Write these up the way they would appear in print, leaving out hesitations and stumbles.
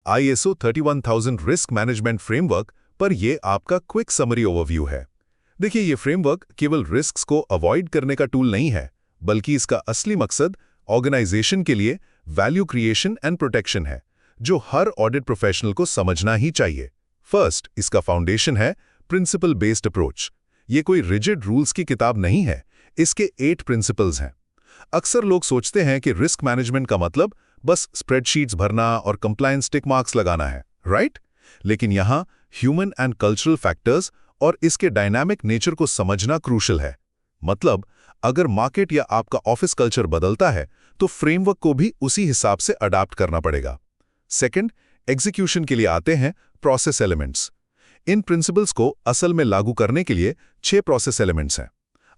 ISO 31000 risk management framework पर यह आपका क्विक समरी ओवरव्यू है। देखिए, ये फ्रेमवर्क केवल रिस्क्स को अवॉइड करने का टूल नहीं है, बल्कि इसका असली मकसद ऑर्गेनाइजेशन के लिए वैल्यू क्रिएशन एंड प्रोटेक्शन है, जो हर ऑडिट प्रोफेशनल को समझना ही चाहिए। फर्स्ट, इसका फाउंडेशन है प्रिंसिपल बेस्ड अप्रोच। ये कोई रिजिड रूल्स की किताब नहीं है, इसके 8 प्रिंसिपल्स हैं। अक्सर लोग सोचते हैं कि रिस्क मैनेजमेंट का मतलब बस स्प्रेडशीट्स भरना और कंप्लायंस टिक मार्क्स लगाना है, राइट? लेकिन यहाँ ह्यूमन एंड कल्चरल फैक्टर्स और इसके डायनामिक नेचर को समझना क्रूशल है। मतलब, अगर मार्केट या आपका ऑफिस कल्चर बदलता है, तो फ्रेमवर्क को भी उसी हिसाब से अडाप्ट करना पड़ेगा। सेकंड, एग्जीक्यूशन के लिए आते हैं प्रोसेस एलिमेंट्स। इन प्रिंसिपल्स को असल में लागू करने के लिए 6 प्रोसेस एलिमेंट्स हैं।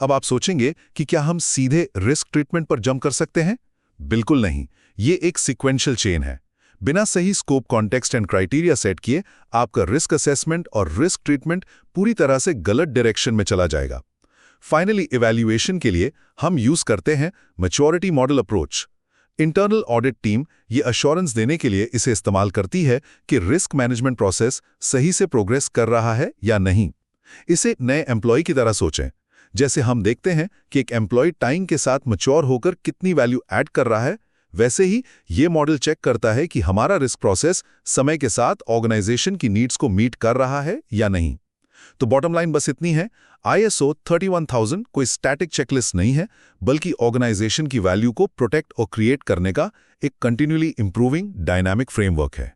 अब आप सोचेंगे कि क्या हम सीधे रिस्क ट्रीटमेंट पर जंप कर सकते हैं? बिल्कुल नहीं, ये एक सीक्वेंशियल चेन है। बिना सही scope, context and criteria set किए आपका रिस्क असेसमेंट और रिस्क ट्रीटमेंट पूरी तरह से गलत डायरेक्शन में चला जाएगा। फाइनली, इवैल्यूएशन के लिए हम यूज करते हैं maturity model approach. Internal audit team ये अश्योरेंस देने के लिए इसे इस्तेमाल करती है कि रिस्क मैनेजमेंट प्रोसेस सही से प्रोग्रेस कर रहा है या नहीं। इसे नए एम्प्लॉय की तरह सोचें। जैसे हम देखते हैं कि एक एम्प्लॉय टाइम के साथ मैच्योर होकर कितनी वैल्यू ऐड कर रहा है, वैसे ही ये मॉडल चेक करता है कि हमारा रिस्क प्रोसेस समय के साथ ऑर्गेनाइजेशन की नीड्स को मीट कर रहा है या नहीं। तो बॉटम लाइन बस इतनी है, ISO 31000 कोई स्टैटिक चेकलिस्ट नहीं है, बल्कि ऑर्गेनाइजेशन की वैल्यू को प्रोटेक्ट और क्रिएट करने का एक कंटिन्यूअली इंप्रूविंग डायनामिक फ्रेमवर्क है।